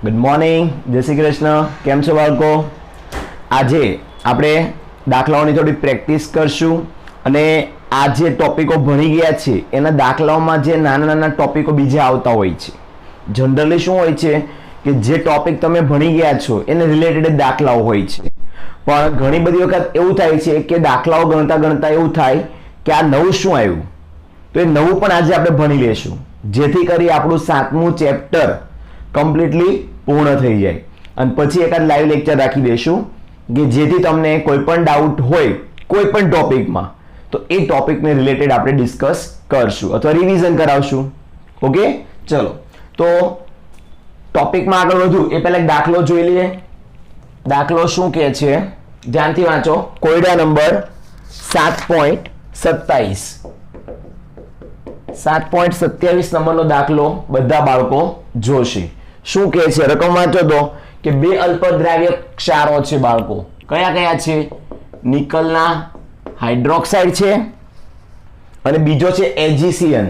Good morning, જય શ્રી કૃષ્ણ. કેમ છો બાળકો? આજે આપણે દાખલાઓની થોડી પ્રેક્ટિસ કરશું અને આ જે ટોપિકો ભણી ગયા છે એના દાખલાઓમાં જે નાના નાના ટોપિકો બીજા આવતા હોય છે. જનરલી શું હોય છે કે જે ટોપિક તમે ભણી ગયા છો એને રિલેટેડ દાખલાઓ હોય છે, પણ ઘણી બધી વખત એવું થાય છે કે દાખલાઓ ગણતા ગણતા એવું થાય કે આ નવું શું આવ્યું, તો એ નવું પણ આજે આપણે ભણી લેશું, જેથી કરી આપણું 7મું ચેપ્ટર કમ્પ્લીટલી પૂર્ણ થઈ જાય અને પછી એકાદ લાઈવ લેક્ચર રાખી દેશું કે જેથી તમને કોઈ પણ ડાઉટ હોય કોઈ પણ ટોપિકમાં તો એ ટોપિકને રિલેટેડ આપણે ડિસ્કસ કરશું અથવા રિવિઝન કરાવશું. ઓકે, ચલો તો ટોપિકમાં આગળ વધુ એ પહેલા એક દાખલો જોઈ લઈએ. દાખલો શું કહે છે, ધ્યાનથી વાંચો. કોયડા નંબર 7.27 7.27 નંબરનો દાખલો બધા બાળકો જોશે. શું કહે છે, રકમ વાંચો તો કે બે અલ્પદ્રાવ્ય ક્ષારો છે બાળકો. કયા કયા છે? નિકલના હાઇડ્રોક્સાઇડ છે અને બીજો છે એજીસીએન.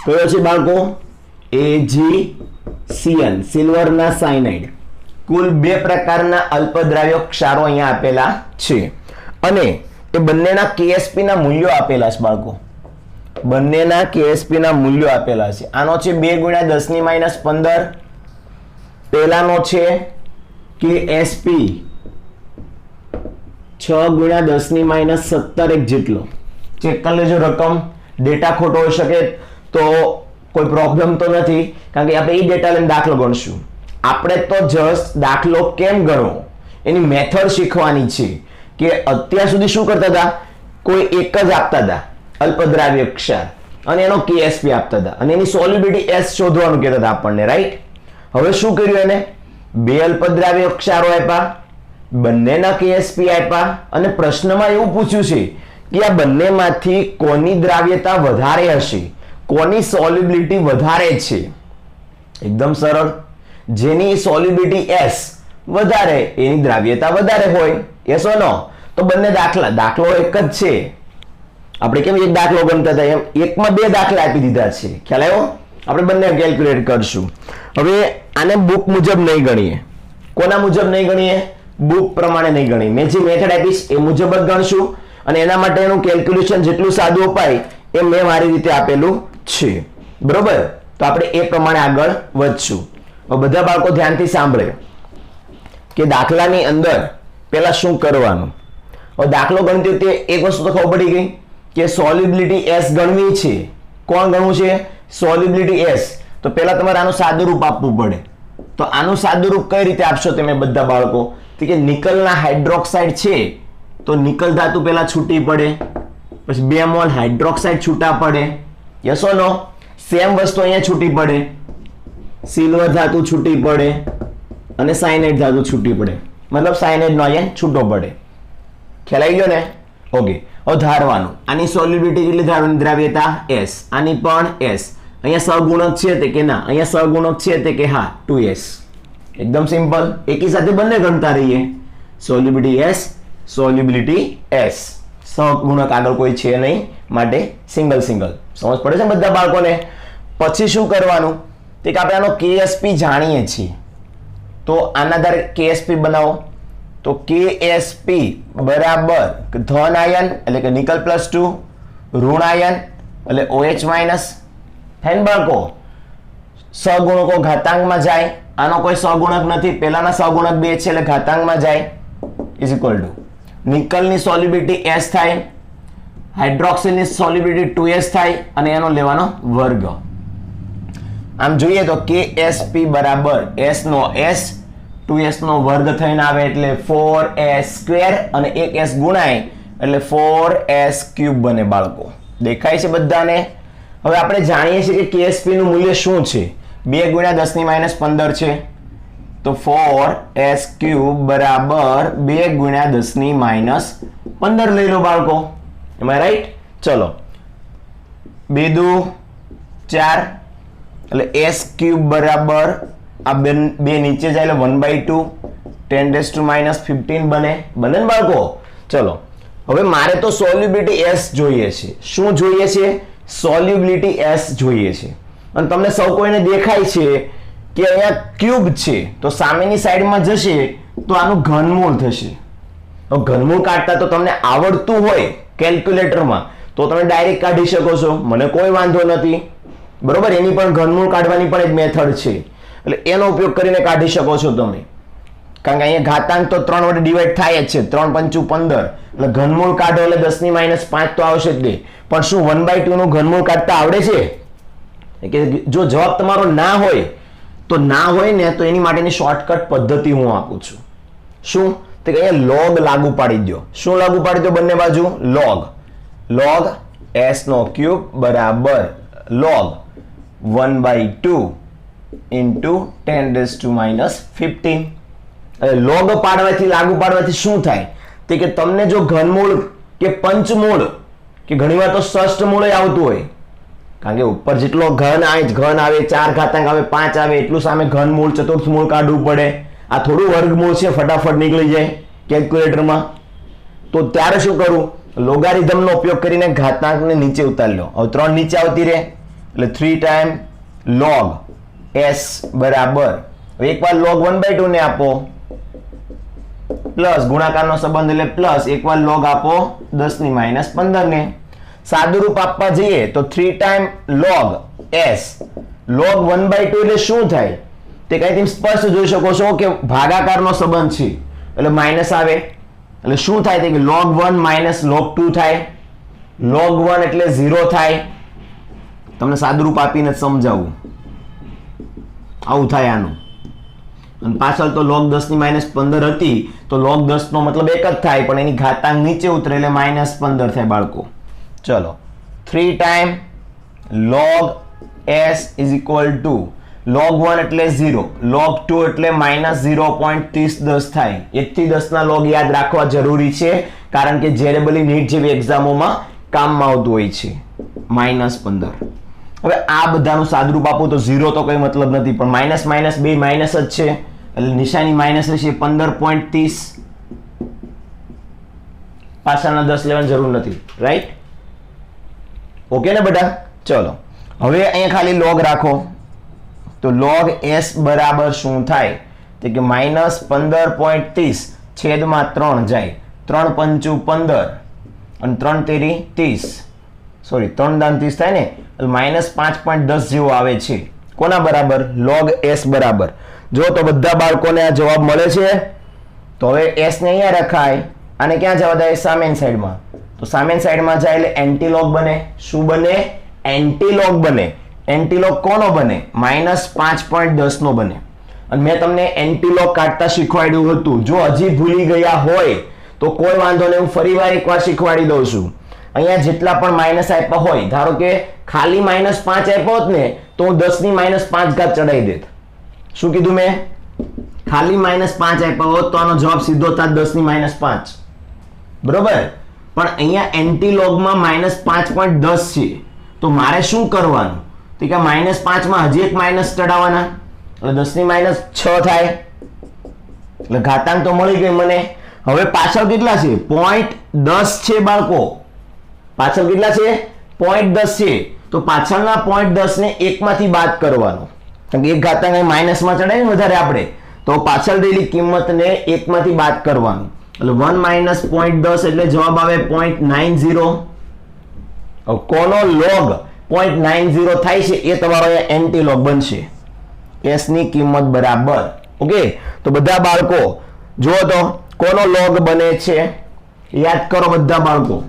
કયો છે બાળકો? એજીસીએન, સિલ્વરના સાયનાઇડ. કુલ બે પ્રકારના અલ્પદ્રાવ્ય ક્ષારો અહીંયા આપેલા છે અને એ બંનેના કેએસપી ના મૂલ્યો આપેલા છે બાળકો. બંનેના કેએસપી ના મૂલ્યો આપેલા છે. આનો છે 2 × 10⁻15. પહેલાનો છે કેએસપી 6 × 10⁻17 એક જેટલો. ચેક કરી લેજો રકમ. ડેટા ખોટો હોઈ શકે તો કોઈ પ્રોબ્લેમ તો નથી, કારણ કે આપણે એ ડેટા લઈને દાખલો ગણશું. આપણે તો જસ્ટ દાખલો કેમ ગણવો એની મેથડ શીખવાની છે કે અત્યાર સુધી શું કરતા હતા, કોઈ એક જ આપતા હતા અલ્પદ્રાવ્ય ક્ષાર અને એનો કેએસપી આપતા હતા અને એની સોલ્યુબિલિટી એસ શોધવાનું કહેતા હતા આપણને, રાઈટ? હવે શું કર્યું, એને બે અલ્પદ્રાવ્ય ક્ષારો આપ્યા, બંનેના કેએસપી આપ્યા અને પ્રશ્નમાં એવું પૂછ્યું છે કે આ બંનેમાંથી કોની દ્રાવ્યતા વધારે હશે, કોની સોલ્યુબિલિટી વધારે છે. એકદમ સરળ. જેની સોલ્યુબિલિટી એસ વધારે એની દ્રાવ્યતા વધારે હોય. યસ ઓર નો? તો બંને દાખલો એક જ છે. આપણે કેમ એક દાખલો ગણતા હતા એમ એકમાં બે દાખલા આપી દીધા છે. ખ્યાલ આવ્યો? આપણે બંને કેલ્ક્યુલેટ કરશું. હવે આને બુક મુજબ નહીં ગણીએ. કોના મુજબ નહીં ગણીએ? બુક પ્રમાણે નહીં ગણીએ. મેં જે મેથડ આપીશ એ મુજબ જ ગણશું અને એના માટેનું કેલ્ક્યુલેશન જેટલું સાદું અપાય એ મેં મારી રીતે આપેલું છે. બરોબર? તો આપણે એ પ્રમાણે આગળ વધશું. બધા બાળકો ધ્યાનથી સાંભળે કે દાખલાની અંદર પહેલા શું કરવાનું. દાખલો ગણતી વખતે એક વસ્તુ તો ખબર પડી ગઈ કે સોલ્યુબિલિટી એસ ગણવી છે. કોણ ગણવું છે? Solubility S. તો પહેલા તમારે આનું સાદું રૂપ આપવું પડે. તો આનું સાદું રૂપ કઈ રીતે આપશો તમે બધા બાળકો? તો કે નિકલના હાઇડ્રોક્સાઇડ છે તો નિકલ ધાતુ પહેલા છૂટી પડે, પછી 2 મોલ હાઇડ્રોક્સાઇડ છૂટા પડે. Yes or no? સેમ વસ્તુ અહીંયા છૂટી પડે, સિલ્વર ધાતુ છૂટી પડે અને સાયનાઇડ ધાતુ છૂટી પડે. મતલબ સાયનાઇડ નો અહીંયા છૂટો પડે. ખ્યાલ આવી ગયો ને? ઓકે, હવે ધારવાનું આની સોલ્યુબિલિટી કેટલી ધારવાની? દ્રાવ્યતા એસ. આની પણ એસ. અહીંયા સહગુણક છે તે કે ના? અહીંયા સહગુણક છે તે કે હા, 2s. એકદમ સિમ્પલ. એકી સાથે બંને ગણતા રહીએ. Solubility S, solubility S. સહગુણક આગળ કોઈ છે નહીં માટે સિંગલ. સમજ પડે છે બધા બાળકોને? પછી શું કરવાનું તે કે આપણે આનો કેએસપી જાણીએ છીએ તો આના આધારે કેએસપી બનાવો. તો કેએસપી બરાબર ધન આયન એટલે કે નિકલ +2, ઋણ આયન એટલે OH-. થાય બાળકો? સહગુણકો ઘાતાંકમાં જાય. આનો કોઈ સહગુણક નથી, પહેલાના સહગુણક 2 છે એટલે ઘાતાંકમાં જાય. ઇઝ ઇક્વલ ટુ નિકલની સોલ્યુબિલિટી એસ થાય, હાઇડ્રોક્સિલની સોલ્યુબિલિટી 2s થાય અને એનો લેવાનો વર્ગ. આમ જોઈએ તો કેએસપી બરાબર s નો s 2s નો વર્ગ થઈને આવે એટલે 4s² અને એક s ગુણાય એટલે 4s³ બને બાળકો. દેખાય છે બધાને? હવે આપણે જાણીએ છીએ કે કેએસપી નું મૂલ્ય શું છે? 2 × 10⁻15 છે તો 4s³ બરાબર 2 × 10⁻15 લઈ લો બાળકો. એમ રાઈટ? ચલો 2 દુ 4 એટલે s³ બરાબર આ બે નીચે જાય એટલે 1/2 10⁻15 બને ને બાળકો? ચલો હવે મારે તો સોલ્યુબિલિટી s જોઈએ છે. શું જોઈએ છે? સોલ્યુબિલિટી s જોઈએ છે. અને તમને સૌ કોઈને દેખાય છે કે અહીંયા ક્યુબ છે તો સામેની સાઈડમાં જશે તો આનું ઘનમૂળ થશે. તો ઘનમૂળ કાઢતા તો તમને આવડતું હોય કેલ્ક્યુલેટરમાં તો તમે ડાયરેક્ટ કાઢી શકો છો, મને કોઈ વાંધો નથી, બરોબર. એની પણ ઘનમૂળ કાઢવાની પણ એક મેથડ છે, એટલે એનો ઉપયોગ કરીને કાઢી શકો છો તમે, કારણ કે અહીંયા ઘાતાંક તો 3 વડે ડિવાઈડ થાય જ છે, 3 પંચું 15, એટલે ઘનમૂળ કાઢો એટલે 10 ની -5 તો આવશે જ. પણ શું 1/2 નું ઘનમૂળ કાઢતા આવડે છે? કે જો જવાબ તમારો ના હોય તો ના હોય ને તો એની માટેની શોર્ટકટ પદ્ધતિ હું આપું છું. શું? તો અહીંયા log લાગુ પાડી દો. શું લાગુ પાડી દો? બંને બાજુ log s નો ક્યુબ બરાબર log 1/2 into 10⁻⁻15. log પાડવાથી લાગુ પાડવાથી શું થાય? તે કે તમને જો ઘનમૂળ કે પંચમૂળ કે ઘણીવાર તો ષષ્ઠમૂળ આવતું હોય, કારણ કે ઉપર જેટલો ઘન આવે 4 ઘાતાંક આવે 5 આવે એટલું સામે ઘનમૂળ ચતુર્થમૂળ કાઢવું પડે. આ થોડું વર્ગમૂળ છે, ફટાફટ નીકળી જાય કેલ્ક્યુલેટરમાં. તો ત્યારે શું કરું? લોગારિધમનો ઉપયોગ કરીને ઘાતાંકને નીચે ઉતારી લો. હવે 3 નીચે આવતી રહે એટલે 3 ટાઈમ log s બરાબર એકવાર log 1/2 ને આપો પ્લસ ગુણાકારનો સંબંધ એટલે પ્લસ એકવાર log આપો 10 ની -15 ને. સાદુરૂપ આપવા જઈએ તો 3 ટાઈમ log s log 1/2 એટલે શું થાય? તે કઈ સ્પષ્ટ જોઈ શકો છો કે ભાગાકારનો સંબંધ છે એટલે માઈનસ આવે, એટલે શું થાય કે log 1 - log 2 થાય. log 1 એટલે 0 થાય. તમને સાદુરૂપ આપીને સમજાવું, આવું થાય આનું. અને પાછળ તો log 10 ની -15 હતી તો log 10 નો મતલબ એક જ થાય, પણ એની ઘાતાંક નીચે ઉતરે એટલે -15 થાય બાળકો. ચલો 3 time log s is equal to log 1 એટલે 0, log 2 એટલે -0.3010 થાય. 1 થી 10 ના log યાદ રાખવા જરૂરી છે, કારણ કે જેરેબલી નીટ જેવી એક્ઝામોમાં કામમાં આવતું હોય છે. -15. હવે આ બધાનું સાદુરૂપ આપું તો 0 તો કઈ મતલબ નથી, પણ માઇનસ માઇનસ બે માઇનસ જ છે એટલે નિશાની માઇનસ રહેશે. 15.30 પાછળના 10 લેવાની જરૂર નથી, રાઈટ? ઓકે ને બેટા? ચલો હવે અહીંયા ખાલી log રાખો તો log s બરાબર શું થાય? તો કે -15.30 છેદમાં 3 જાય, 3 પંચું 15 અને 3 તેરી 30, સોરી 3 દાન 30 થાય ને એટલે -5.10 જેવો આવે છે. કોના બરાબર? log s બરાબર. જો તો બધા બાળકોને આ જવાબ મળે છે. તો હવે s ને અહીંયા રખાય અને ક્યાં જવા દે? સામેની સાઈડમાં. તો સામેની સાઈડમાં જાય એટલે એન્ટીલોગ બને. શું બને? એન્ટીલોગ બને. એન્ટીલોગ કોનો બને? -5.10 નો બને. અને મેં તમને એન્ટીલોગ કાઢતા શીખવાડ્યું હતું. જો હજી ભૂલી ગયા હોય તો કોઈ વાંધો નહીં, હું ફરીવાર એકવાર શીખવાડી દઉં છું. અહીંયા જેટલા પણ માઇનસ આપ્યા હોય, ધારો કે ખાલી -5 આપ્યો હોત ને તો હું 10 ની -5 ઘાત ચડાવી દેત. શું કીધું મેં? ખાલી -5 આપ્યા હોત તો આનો જવાબ સીધો થાત 10 ની -5, બરોબર? પણ અહીંયા એન્ટીલોગમાં -5.10 છે તો મારે શું કરવાનું? તો કે -5 માં હજી એક માઇનસ ચડાવવાના એટલે 10 ની -6 થાય. એટલે ઘાતાંક તો મળી ગઈ મને. હવે પાછળ કેટલા છે? 0.10 છે બાળકો. પાછળ કેટલા છે? 0.10 છે. તો પાછળના 0.10 ને 1 માંથી બાદ કરવાનો, કારણ કે એક ઘાતાંક માઇનસમાં ચડાય ને વધારે આપણે, તો પાછળ રહેલી કિંમતને 1 માંથી બાદ કરવાનું એટલે 1 - 0.10 એટલે જવાબ આવે 0.90. કોનો log 0.90 થાય છે એ તમારો અહીંયા એન્ટીલોગ બનશે. s ની કિંમત બરાબર. ઓકે, તો બધા બાળકો જુઓ તો કોનો log બને છે યાદ કરો બધા બાળકો.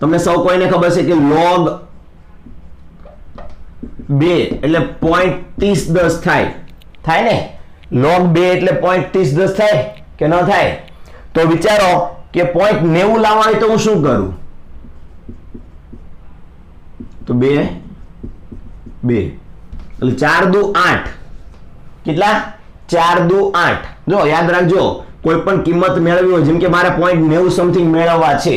તમને સૌ કોઈને ખબર છે કે log 2 એટલે 0.3010 થાય ને? log 2 એટલે 0.3010 થાય કે ન થાય? તો વિચારો કે 0.90 લાવવા હોય તો હું શું કરું? તો 2 એટલે 4 દુ 8. કેટલા? 4 દુ 8. જો યાદ રાખજો, કોઈ પણ કિંમત મેળવી હોય, જેમ કે મારે 0.90 સમથિંગ મેળવવા છે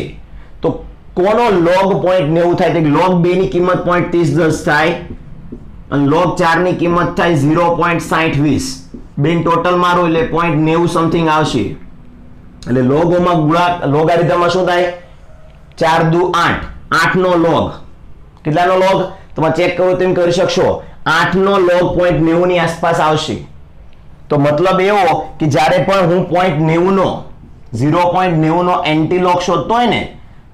તો કોનો log 0.90 થાય? તો log 2 ની કિંમત 0.3010 થાય અને log 4 ની કિંમત થાય 0.6020. બેન ટોટલ મારો એટલે 0.90 સમથિંગ આવશે. એટલે લોગોમાં લોગારિધમમાં શું થાય? 4 દુ 8. 8 નો log. કેટલાનો log? તમે ચેક કરો તેમ કરી શકશો. 8 નો log 0.90 ની આસપાસ આવશે. તો મતલબ એવો કે જ્યારે પણ હું 0.90 નો 0.90 નો એન્ટીલોગ શોધતો હોય ને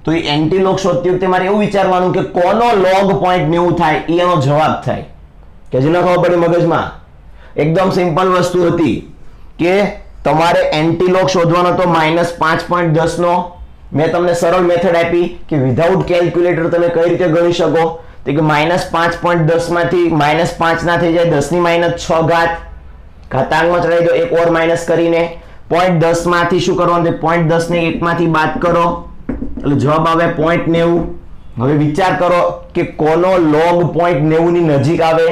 તો એ એન્ટીલોગ શોધતી વખતે મારે એવું વિચારવાનું કે કોનો log 0.90 થાય એ એનો જવાબ થાય. કે જેને ખબર પડી મગજમાં એકદમ સિમ્પલ વસ્તુ હતી કે તમારે એન્ટીલોગ શોધવાનો તો -5.10 નો મેં તમને સરળ મેથડ આપી કે વિધાઉટ કેલ્ક્યુલેટર તમે કઈ રીતે ગણી શકો તો કે -5.10 માંથી -5 ના થઈ જાય 10 ની -6 ઘાત ઘાતાંકમાં ચડાવી દો એક ઓર માઈનસ કરીને 0.10 માંથી શું કરવાનું 0.10 ને 1 માંથી બાદ કરો એટલે જવાબ આવે 0.90. હવે વિચાર કરો કે કોનો log 0.90 ની નજીક આવે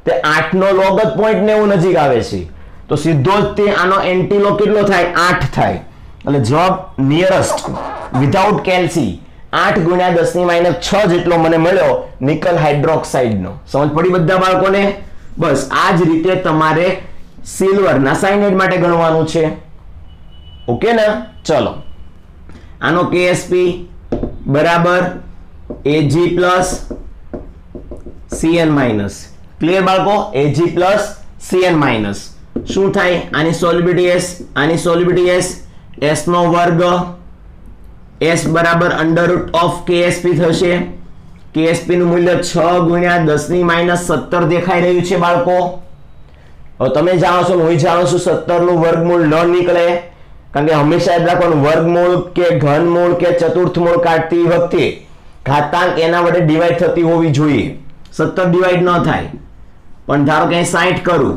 તે 8 નો log જ 0.90 નજીક આવે છે તો સીધો જ તે આનો એન્ટીલોગ કેટલો થાય 8 થાય એટલે જવાબ નિયરેસ્ટ વિધાઉટ કેલ્સી 8 ગુણ્યા 10 ની -6 જેટલો મને મળ્યો નિકલ હાઇડ્રોક્સાઇડ નો. સમજ પડી બધા બાળકોને? બસ આ જ રીતે તમારે સિલ્વર ના સાયનાઇડ માટે ગણવાનું છે. ઓકે ને? ચલો આનો KSP બરાબર Ag + Cn-. ક્લિયર બાળકો? Ag + Cn-. શું થાય? આની સોલ્યુબિલિટી S નો વર્ગ S બરાબર √ KSP થશે. KSP નું મૂલ્ય 6 ગુણ્યા 10 ની -17 દેખાઈ રહ્યું છે બાળકો. હવે તમે જાણો છો હું જાણું છું 17 નું વર્ગમૂળ ન નીકળે કારણ કે હંમેશા યાદ રાખવાનું વર્ગમૂળ કે ઘનમૂળ કે ચતુર્થમૂળ કાઢતી વખતે ઘાતાંક એના વડે ડિવાઈડ થતી હોવી જોઈએ. 17 ડિવાઈડ ન થાય પણ ધારો કે 60 કરું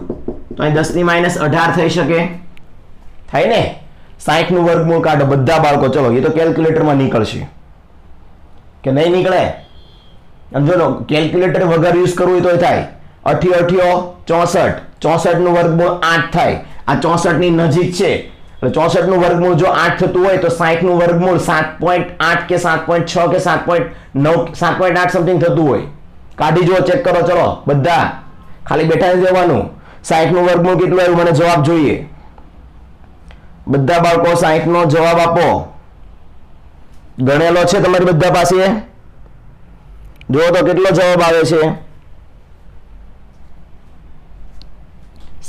તો અહીં 10 ની -18 થઈ શકે. થાય ને? 60 નું વર્ગમૂળ કાઢો બધા બાળકો. ચલો એ તો કેલ્ક્યુલેટરમાં નીકળશે કે નહીં નીકળે? સમજો કેલ્ક્યુલેટર વગર યુઝ કરવું હોય તો થાય 8 64 64 નું વર્ગમૂળ 8 થાય. આ 64 ની નજીક છે એટલે 64 નું વર્ગમૂળ જો 8 થતું હોય તો 60 નું વર્ગમૂળ 7.8 કે 7.6 કે 7.9 7.8 સમથિંગ થતું હોય. કાઢી જો ચેક કરો. ચલો બધા ખાલી બેઠા જવાનું 60 નું વર્ગમૂળ કેટલું આવ્યું મને જવાબ જોઈએ. બધા બાળકો 60 નો જવાબ આપો. ગણેલો છે તમારી બધા પાસે? જો તો કેટલો જવાબ આવે છે?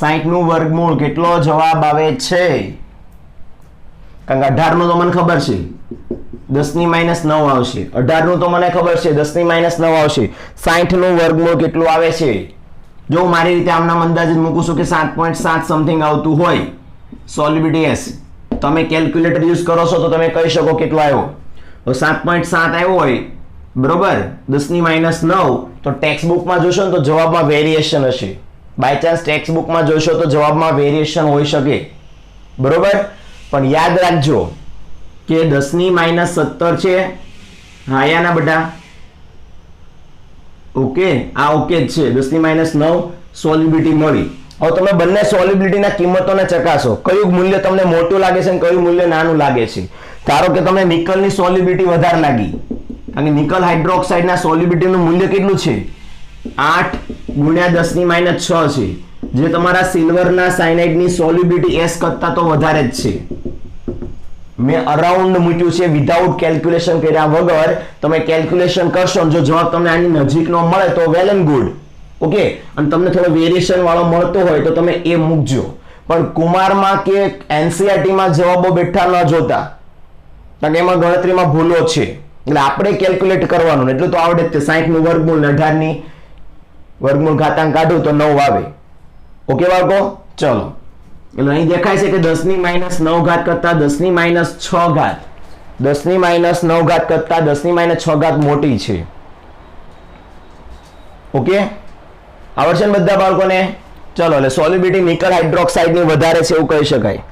60 નું વર્ગમૂળ કેટલો જવાબ આવે છે? કારણ કે 18 નું તો મને ખબર છે 10 ની -9 આવશે. 18 નું તો મને ખબર છે 10 ની -9 આવશે. 60 નું વર્ગમૂળ કેટલું આવે છે? જો મારી રીતે આમના અંદાજ જ મૂકું છું કે 7.7 સમથિંગ આવતું હોય. સોલ્યુબિલિટી S તમે કેલ્ક્યુલેટર યુઝ કરો છો તો તમે કહી શકો કેટલો આવ્યો. 7.7 આવ્યો હોય બરોબર 10 ની -9 તો ટેક્સ્ટ બુકમાં જોશો ને તો જવાબમાં વેરિએશન હશે. બાય ચાન્સ ટેક્સ્ટ બુકમાં જોશો તો જવાબમાં વેરિએશન હોઈ શકે બરોબર. પણ યાદ રાખજો કે 10 ની -17 છે. હા યાના બેટા ઓકે આ ઓકે જ છે. 10 ની -9 સોલ્યુબિલિટી મળી. હવે તમે બંને સોલ્યુબિલિટીના કિંમતોને ચકાસો કયું મૂલ્ય તમને મોટું લાગે છે અને કયું મૂલ્ય નાનું લાગે છે. ધારો કે તમને નિકલની સોલ્યુબિલિટી વધારે લાગી કારણ કે નિકલ હાઇડ્રોક્સાઇડના સોલ્યુબિલિટીનું મૂલ્ય કેટલું છે 8 ગુણ્યા 10 ની -6 છે જે તમારા સિલ્વરના સાયનાઇડની સોલ્યુબિલિટી S કરતા તો વધારે જ છે. મેં અરાઉન્ડ મૂક્યું છે વિધાઉટ કેલ્ક્યુલેશન કર્યા વગર. તમે કેલ્ક્યુલેશન કરશો જો જવાબ તમને આની નજીકનો મળે તો વેલ એન્ડ ગુડ. ઓકે અને તમને થોડો વેરિએશન વાળો મળતો હોય તો તમે એ મૂકજો. પણ કુમારમાં કે NCERT માં જવાબો બેઠા ન જોતા કારણ કે એમાં ગણતરીમાં ભૂલો છે એટલે આપણે કેલ્ક્યુલેટ કરવાનું એટલું તો આવડે જ તે 60 નું વર્ગમૂળ 18 ની વર્ગમૂળ ઘાતાંક કાઢું તો 9 આવે. ઓકે બાળકો? ચલો એટલે અહીં દેખાય છે કે 10 ની -9 ઘાત કરતા 10 ની -6 ઘાત 10 ની -9 ઘાત કરતા 10 ની -6 ઘાત મોટી છે. ઓકે આવડશે ને બધા બાળકોને? ચલો એટલે સોલ્યુબિલિટી નિકલ હાઇડ્રોક્સાઇડ ની વધારે છે એવું કહી શકાય.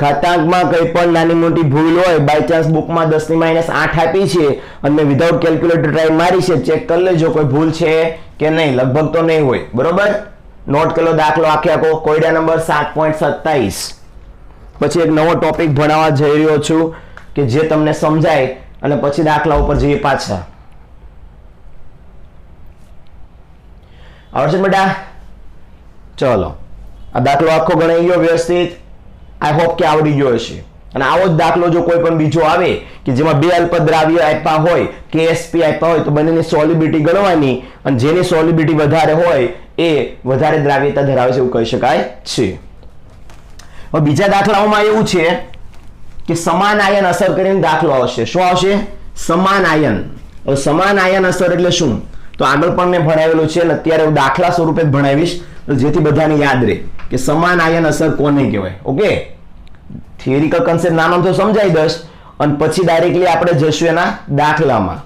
ઘાતાંકમાં કંઈ પણ નાની મોટી ભૂલ હોય બાય ચાન્સ બુકમાં 10 ની -8 આપી છે અને મેં વિધાઉટ કેલ્ક્યુલેટર ટ્રાય મારી છે ચેક કરી લેજો કોઈ ભૂલ છે કે નહીં. લગભગ તો નહીં હોય બરોબર. નોટ કરો દાખલો આખો કોયડા નંબર 7.27. પછી એક નવો ટોપિક ભણાવવા જઈ રહ્યો છું કે જે તમને સમજાય અને પછી દાખલા ઉપર જઈએ પાછા. આવડશે બેટા? ચલો આ દાખલો આખો ગણાઈ ગયો વ્યવસ્થિત? આઈ હોપ કે આવડી ગયો હશે. અને આવો જ દાખલો જો કોઈ પણ બીજો આવે કે જેમાં બે અલ્પદ્રાવ્ય આપ્યા હોય KSP આપ્યા હોય તો બંનેની સોલ્યુબિલિટી ગણવાની અને જેની સોલ્યુબિલિટી વધારે હોય એ વધારે દ્રાવ્યતા ધરાવે છે એવું કહી શકાય છે. હવે બીજા દાખલાઓમાં એવું છે કે સમાન આયન અસર કરીને દાખલો આવશે. શું આવશે? સમાન આયન. હવે સમાન આયન અસર એટલે શું? તો આગળ પણ મેં ભણાવેલું છે અને અત્યારે હું દાખલા સ્વરૂપે જ ભણાવીશ તો જેથી બધાને યાદ રહે કે સમાન આયન અસર કોને કહેવાય. ઓકે, થિયરિકલ કન્સેપ્ટ નાનો તો સમજાઈ દઈશ અને પછી ડાયરેક્ટલી આપણે જશું એના દાખલામાં.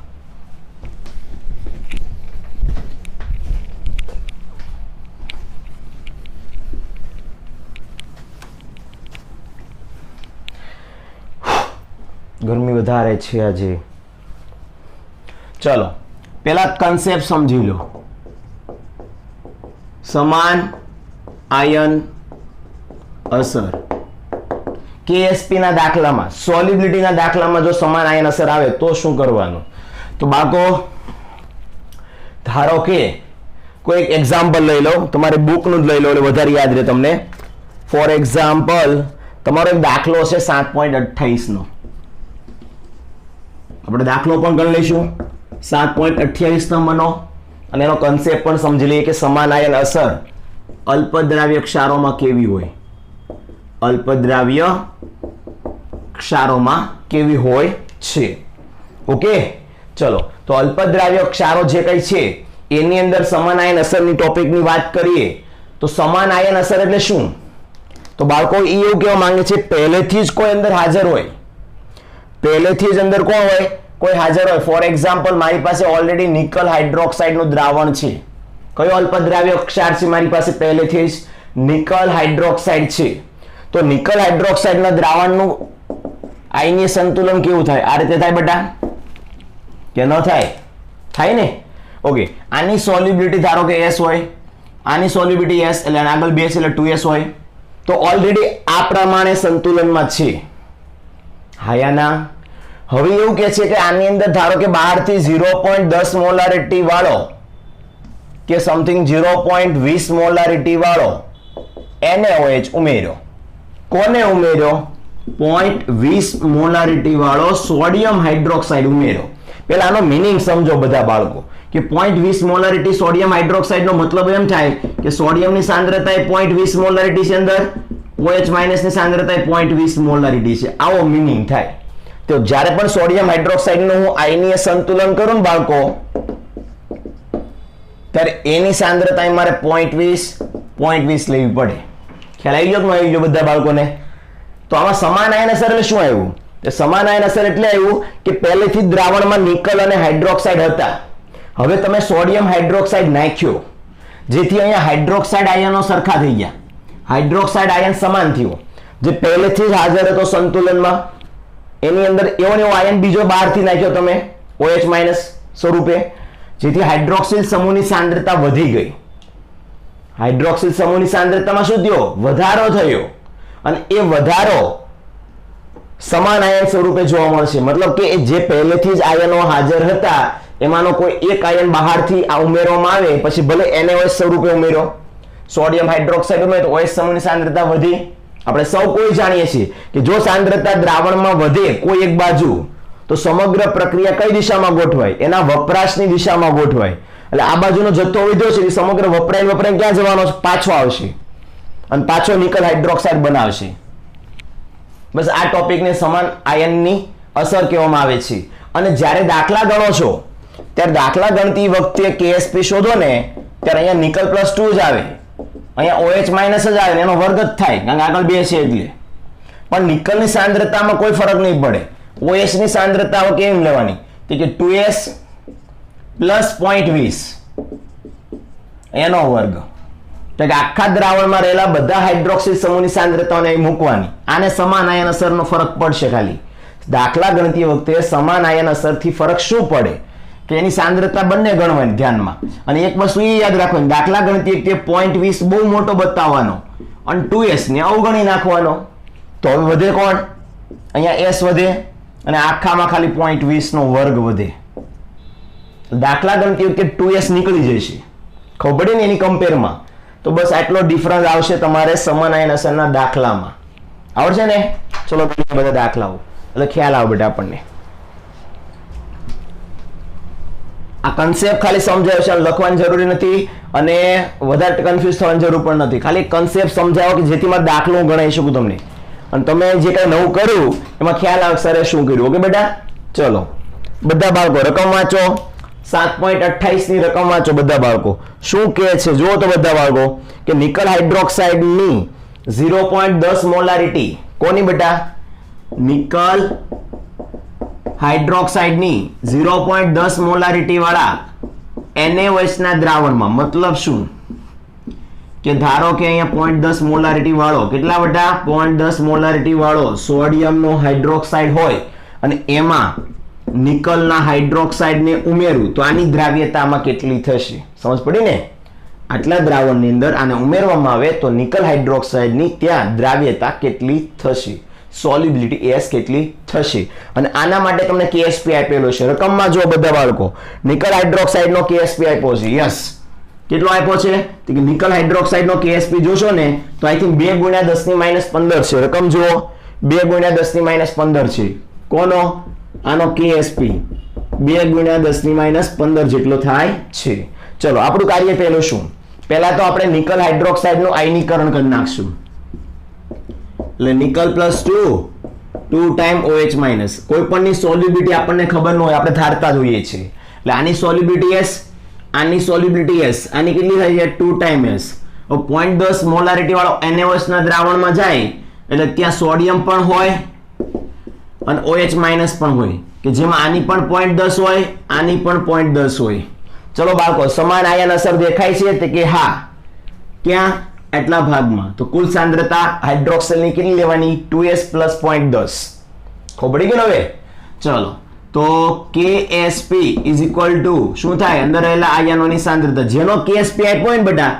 ગરમી વધારે છે આજે. ચલો પેલા કન્સેપ્ટ સમજી લો. સમાન આયન અસર KSP ના દાખલામાં, સોલ્યુબિલિટી ના દાખલામાં જો સમાન આયન અસર આવે તો શું કરવાનું? તો બાળકો ધારો કે કોઈ એક એક્ઝામ્પલ લઈ લો, તમારે બુકનું જ લઈ લો એટલે વધારે યાદ રહે તમને. ફોર એક્ઝામ્પલ તમારો એક દાખલો છે 7.28 નો. આપણે દાખલો પણ ગણી લઈશું 7.28 નંબરનો અને એનો કન્સેપ્ટ પણ સમજી લઈએ કે સમાન આયન અસર અલ્પદ્રાવ્ય ક્ષારોમાં કેવી હોય. અલ્પદ્રાવ્ય ક્ષારોમાં કેવી હોય છે. ઓકે, ચલો તો અલ્પદ્રાવ્ય ક્ષારો જે કઈ છે એની અંદર સમાન આયન અસરની ટોપિકની વાત કરીએ તો સમાન આયન અસર એટલે શું? તો બાળકો એ એવું કહેવા માંગે છે પહેલેથી જ કોઈ અંદર હાજર હોય. પહેલેથી જ અંદર કોણ હોય? કોઈ હાજર હોય. ફોર એક્ઝામ્પલ મારી પાસે ઓલરેડી નિકલ હાઇડ્રોક્સાઇડ નું દ્રાવણ છે. કયો અલ્પદ્રાવ્ય ક્ષાર છે મારી પાસે? પહેલેથી જ નિકલ હાઇડ્રોક્સાઇડ છે. તો નિકલ હાઇડ્રોક્સાઇડ ના દ્રાવણનું આયનીય સંતુલન કેવું થાય? આ રીતે થાય બેટા કે ન થાય? થાય ને. ઓકે, આની સોલ્યુબિલિટી ધારો કે S હોય, આની સોલ્યુબિલિટી S એટલે આગળ 2 એટલે 2S હોય. તો ઓલરેડી આ પ્રમાણે સંતુલનમાં છે. હાયાના. હવે એવું કે છે કે આની અંદર ધારો કે બહારથી 0.10 મોલારિટી વાળો કે સમથિંગ 0.20 મોલારિટી વાળો NaOH ઉમેર્યો. કોને ઉમેર્યો? 0.20 મોલારિટી વાળો સોડિયમ હાઇડ્રોક્સાઇડ ઉમેર્યો. પેલા આનો મીનિંગ સમજો બધા બાળકો કે 0.20 મોલારિટી સોડિયમ હાઇડ્રોક્સાઇડ નો મતલબ એમ થાય કે સોડિયમની સાંદ્રતા એ 0.20 મોલારિટી છે અંદર, OH ની સાંદ્રતા એ 0.20 મોલારિટી છે. આવો મીનિંગ થાય. તો જ્યારે પણ સોડિયમ હાઇડ્રોક્સાઇડ નું હું આયનીય સંતુલન કરું બાળકો ત્યારે એની સાંદ્રતા મારે 0.20 લેવી પડે. ખ્યાલ આવી ગયો કે ન આવી ગયો બધા બાળકોને? તો આમાં સમાન આયન અસર એટલે શું આવ્યું? સમાન આયન અસર એટલે આવ્યું કે પહેલેથી જ દ્રાવણમાં નિકલ અને હાઇડ્રોક્સાઇડ હતા. હવે તમે સોડિયમ હાઇડ્રોક્સાઇડ નાખ્યો જેથી અહીંયા હાઇડ્રોક્સાઇડ આયનો સરખા થઈ ગયા. હાઇડ્રોક્સાઇડ આયન સમાન થયો. જે પહેલેથી જ હાજર હતો સંતુલનમાં એની અંદર એવો ને એવો આયન બીજો બહારથી નાખ્યો તમે OH- સ્વરૂપે, જેથી હાઇડ્રોક્સિલ સમૂહની સાંદ્રતા વધી ગઈ. હાઇડ્રોક્સિલ સમૂહની સાંદ્રતામાં શું થયો? વધારો થયો. અને એ વધારો સમાન આયન સ્વરૂપે જોવા મળશે. મતલબ કે જે પહેલેથી જ આયનો હાજર હતા એમાંનો કોઈ એક આયન બહારથી આ ઉમેરવામાં આવે પછી ભલે NaOH સ્વરૂપે ઉમેર્યો, સોડિયમ હાઇડ્રોક્સાઇડ ઉમેર્યો તો OH સમૂહની સાંદ્રતા વધી. આપણે સૌ કોઈ જાણીએ છીએ કે જો સાંદ્રતા દ્રાવણમાં વધે કોઈ એક બાજુ તો સમગ્ર પ્રક્રિયા કઈ દિશામાં ગોઠવાય? એના વપરાશની દિશામાં ગોઠવાય. એટલે આ બાજુનો જથ્થો વધ્યો છે સમગ્ર વપરાય ક્યાં જવાનો છે? પાછો આવશે અને પાછો નિકલ હાઇડ્રોક્સાઇડ બનાવશે. બસ આ ટોપિકને સમાન આયનની અસર કહેવામાં આવે છે. અને જ્યારે દાખલા ગણો છો ત્યારે દાખલા ગણતી વખતે KSP શોધો ને ત્યારે અહીંયા નિકલ +2 જ આવે, અહીંયા OH- જ આવે, એનો વર્ગ જ થાય કારણ કે આગળ 2 છે એટલે. પણ નિકલની સાંદ્રતામાં કોઈ ફરક નહીં પડે. OH ની સાંદ્રતા કેમ લેવાની? તો કે 2S + 0.20 એનો વર્ગ. તો કે આખા દ્રાવણમાં રહેલા બધા હાઇડ્રોક્સિલ સમૂહની સાંદ્રતાઓને મૂકવાની. આને સમાન આયન અસરનો ફરક પડશે. ખાલી દાખલા ગણતી વખતે સમાન આયન અસરથી ફરક શું પડે કે એની સાંદ્રતા બંને ગણવાની ધ્યાનમાં. અને એક વસ્તુ એ યાદ રાખવાની, દાખલા ગણતી વખતે 0.20 બહુ મોટો બતાવવાનો અને 2S ને અવગણી નાખવાનો. તો હવે વધે કોણ? અહીંયા S વધે અને આખામાં ખાલી 0.20 નો વર્ગ વધે. દાખલા ગણતી વખતે 2S નીકળી જશે. ખબર પડે ને એની કમ્પેરમાં. તો બસ આટલો ડિફરન્સ આવશે તમારે સમાન આયન અસરના દાખલામાં. આવડશે ને? ચલો બધા દાખલાઓ એટલે ખ્યાલ આવે બેટા આપણને. આ કન્સેપ્ટ ખાલી સમજાવ્યો છે, લખવાની જરૂરી નથી અને વધારે કન્ફ્યુઝ થવાની જરૂર પણ નથી. ખાલી કન્સેપ્ટ સમજાવો કે જેથી મારે દાખલો હું ગણાવી શકું તમને, અને તમે જે કઈ નવું કર્યું એમાં ખ્યાલ આવે સરે શું કર્યું. ઓકે બેટા, ચલો બધા બાળકો રકમ વાંચો. 7.28 ની રકમ વાંચો બધા બાળકો. શું કહે છે જુઓ તો બધા બાળકો કે નિકલ હાઇડ્રોક્સાઇડ ની 0.10 મોલારિટી કોની બેટા? નિકલ હાઇડ્રોક્સાઇડ ની 0.10 મોલારિટી વાળા NaOH ના દ્રાવણમાં, મતલબ શું કે ધારો કે અહીંયા 0.10 મોલારિટી વાળો, કેટલા બેટા? 0.10 મોલારિટી વાળો સોડિયમનો હાઇડ્રોક્સાઇડ હોય અને એમાં નિકલના હાઇડ્રોક્સાઇડને ઉમેરું તો આની દ્રાવ્યતામાં કેટલી થશે? સમજ પડી ને? આટલા દ્રાવણની અંદર આને ઉમેરવામાં આવે તો નિકલ હાઇડ્રોક્સાઇડની ત્યાં દ્રાવ્યતા કેટલી થશે? સોલ્યુબિલિટી S કેટલી થશે? અને આના માટે તમને KSP આપેલો છે રકમમાં. જો બધા બાળકો નિકલ હાઇડ્રોક્સાઇડનો KSP આપ્યો છે. યસ, કેટલો આપ્યો છે? તો કે નિકલ હાઇડ્રોક્સાઇડનો KSP જોશો ને તો આઈ થિંક 2 × 10⁻15 છે. રકમ જુઓ, 2 × 10⁻15 છે. કોનો? આનો KSP 2 × 10⁻15 જેટલો થાય છે. ચલો આપણું કાર્ય પહેલું શું? પહેલા તો આપણે નિકલ હાઇડ્રોક્સાઇડનું આયનીકરણ કરી નાખશું. એટલે નિકલ +2 2 ટાઈમ OH માઇનસ. કોઈ પણની સોલ્યુબિલિટી આપણને ખબર ન હોય, આપણે ધારતા જોઈએ છીએ. એટલે આની સોલ્યુબિલિટી S, આની સોલ્યુબિલિટી S, આની કેટલી થાય છે? 2 ટાઈમ S. 0.10 મોલારિટી વાળો NaOH ના દ્રાવણમાં જાય એટલે ત્યાં સોડિયમ પણ હોય અને OH માઇનસ પણ હોય, કે જેમાં આની પણ 0.10 હોય, આની પણ 0.10 હોય. ચલો બાળકો, સમાન આયન અસર દેખાય છે? તે કે હા. ક્યાં? એટલા ભાગમાં. તો કુલ સાંદ્રતા હાઇડ્રોક્સિલની કેટલી લેવાની? 2S + 0.10. ખબર પડી ગઈ હવે? ચલો તો KSP = શું થાય? અંદર રહેલા આયનોની સાંદ્રતા, જેનો KSP આપ્યો ને બેટા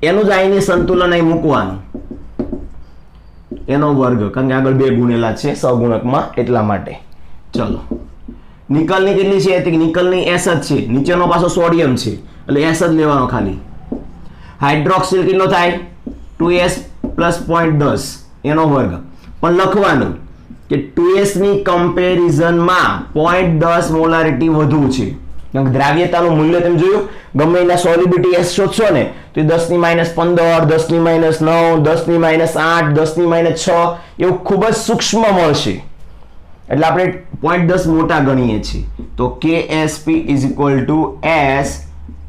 એનું જ આયની સંતુલન અહીં મૂકવાનું, એનો વર્ગ, કારણ કે આગળ 2 ગુણેલા છે સહગુણકમાં એટલા માટે. ચલો નિકલની કેટલી છે? તો નિકલની S જ છે, નીચેનો પાછો સોડિયમ છે એટલે S જ લેવાનો ખાલી. હાઇડ્રોક્સિલ કેટલો થાય? 2S + 0.10 એનો વર્ગ. પણ લખવાનું કે 2S ની કમ્પેરિઝનમાં 0.10 મોલારિટી વધુ છે. દ્રાવ્યતાનું મૂલ્ય તમે જોયું, ગમે એના સોલ્યુબિલિટી S શોધશો ને તો 10⁻15 10⁻9 10⁻8 10⁻6 એવું ખૂબ જ સૂક્ષ્મ મળશે. એટલે આપણે 0.10 મોટા ગણીએ છીએ. તો KSP = S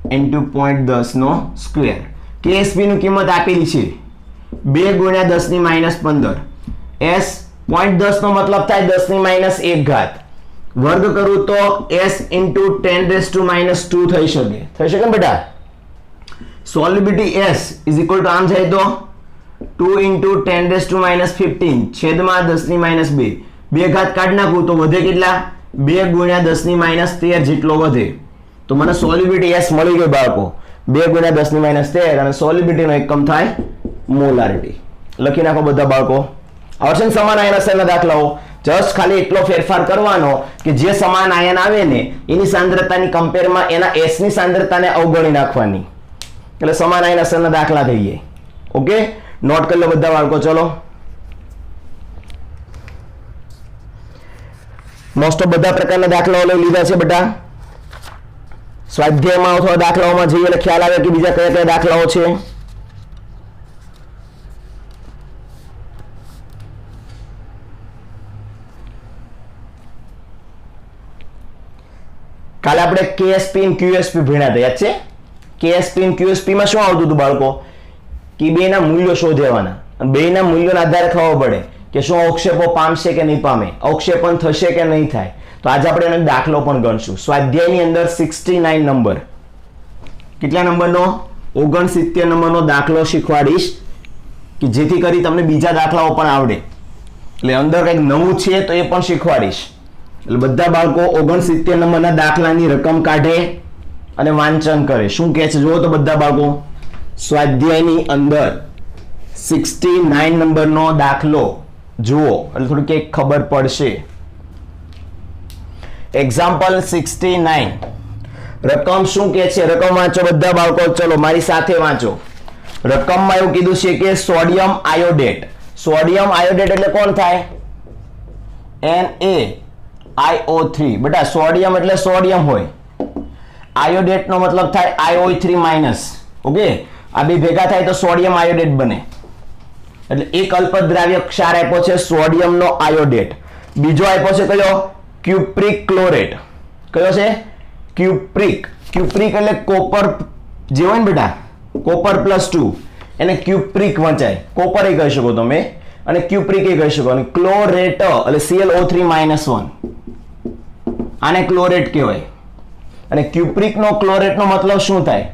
× 0.10 નો સ્ક્વેર. KSP ની કિંમત આપેલી છે 2 × 10⁻15. S 0.10 નો મતલબ થાય 10⁻1 ઘાત. વર્ગ કરું તો S × 10⁻2 થઈ શકે ને બેટા? સોલ્યુબિલિટી S = આમ જાય તો 2 × 10⁻15 છેદમાં 10⁻2. 2 ઘાત કાઢી નાખું તો વધે કેટલા? 2 × 10⁻13 જેટલો વધે. તો મને સોલ્યુબિલિટી S મળી ગઈ બાળકો, 2 × 10⁻13, અને સોલ્યુબિલિટીનો એકમ થાય મોલારિટી. લખી નાખો બધા બાળકો. આવશે સમાન આયન અસરના દાખલાઓ. જસ્ટ ખાલી એટલો ફેરફાર કરવાનો કે જે સમાન આયન આવે ને એની સાંદ્રતાની કમ્પેરમાં એના S ની સાંદ્રતાને અવગણી નાખવાની, એટલે સમાન આયન અસરના દાખલા થઈ જાય. ઓકે, નોટ કરી લો બધા બાળકો. ચલો મોસ્ટ ઓફ બધા પ્રકારના દાખલાઓ લઈ લીધા છે બેટા. સ્વાધ્યાયમાં અથવા દાખલાઓમાં જઈએ એટલે ખ્યાલ આવે કે બીજા કયા કયા દાખલાઓ છે. કાલે આપણે KSP અને QSP ભણ્યા હતા, યાદ છે? KSP અને QSP માં શું આવતું હતું બાળકો? કે બેના મૂલ્યો શોધવાના, બેના મૂલ્યોના આધારે ખબર પડે કે શું અવક્ષેપો પામશે કે નહીં પામે, અવક્ષેપણ થશે કે નહીં થાય. તો આજે આપણે એનો દાખલો પણ ગણશું. સ્વાધ્યાયની અંદર 69 નંબર, કેટલા નંબરનો? 69 નંબરનો દાખલો શીખવાડીશ કે જેથી કરી તમને બીજા દાખલાઓ પણ આવડે. એટલે અંદર કંઈક નવું છે તો એ પણ શીખવાડીશ. એટલે બધા બાળકો 69 નંબરના દાખલાની રકમ કાઢે અને વાંચન કરે. શું કહે છે જુઓ તો બધા બાળકો. સ્વાધ્યાયની અંદર 69 નંબરનો દાખલો જુઓ એટલે થોડી કંઈક ખબર પડશે. એક્ઝામ્પલ 69. રકમ શું કહે છે? રકમ વાંચો બધા બાળકો. ચલો મારી સાથે વાંચો. રકમમાં એવું કીધું છે કે સોડિયમ આયોડેટ. સોડિયમ આયોડેટ એટલે કોણ થાય? NaIO3. બેટા સોડિયમ એટલે સોડિયમ હોય, આયોડેટ નો મતલબ થાય IO3 માઇનસ. ઓકે, આ બે ભેગા થાય તો સોડિયમ આયોડેટ બને. એટલે એક અલ્પદ્રાવ્ય ક્ષાર આપ્યો છે સોડિયમ નો આયોડેટ. બીજો આપ્યો છે કયો? Cupric chlorate. કયો છે? ક્યુપ્રિક. ક્યુપ્રિક એટલે કોપર જે હોય ને બેટા, કોપર +2 એને ક્યુપ્રિક વંચાય. કોપર એ કહી શકો તમે અને ક્યુપ્રિક એ કહી શકો. અને ક્લોરેટ એટલે ClO3 -1, આને ક્લોરેટ કહેવાય. અને ક્યુપ્રિક નો ક્લોરેટ નો મતલબ શું થાય?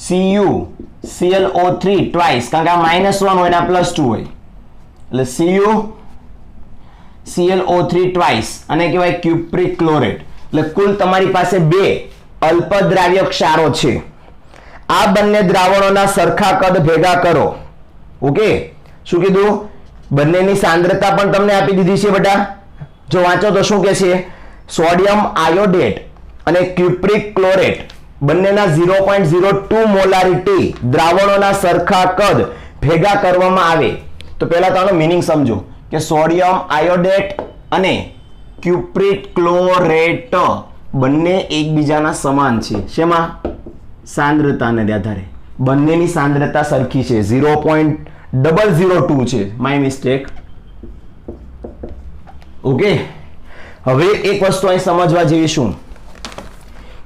CuClO3 ટ્વાઇસ, કારણ કે આ -1 હોય ને આ +2 હોય એટલે CuClO3 ટ્વાઇસ, અને કહેવાય ક્યુપ્રિક ક્લોરેટ. એટલે કુલ તમારી પાસે બે અલ્પદ્રાવ્ય ક્ષારો છે. આ બંને દ્રાવણોના સરખા કદ ભેગા કરો. ઓકે, શું કીધું? બંનેની સાંદ્રતા પણ તમને આપી દીધી છે બેટા. જો વાંચો તો શું કહે છે? સોડિયમ આયોડેટ અને ક્યુપ્રિક ક્લોરેટ બંનેના 0.02 મોલારિટી દ્રાવણોના સરખા કદ ભેગા કરવામાં આવે. તો પહેલા તો આનો મીનિંગ સમજો કે સોડિયમ આયોડેટ અને ક્યુપ્રિક ક્લોરેટ બંને એકબીજાના સમાન છે. શેમાં? સાંદ્રતાને આધારે બંનેની સાંદ્રતા સરખી છે, 0.002 છે. My mistake. ઓકે, હવે એક વસ્તુ અહીં સમજવા જેવી શું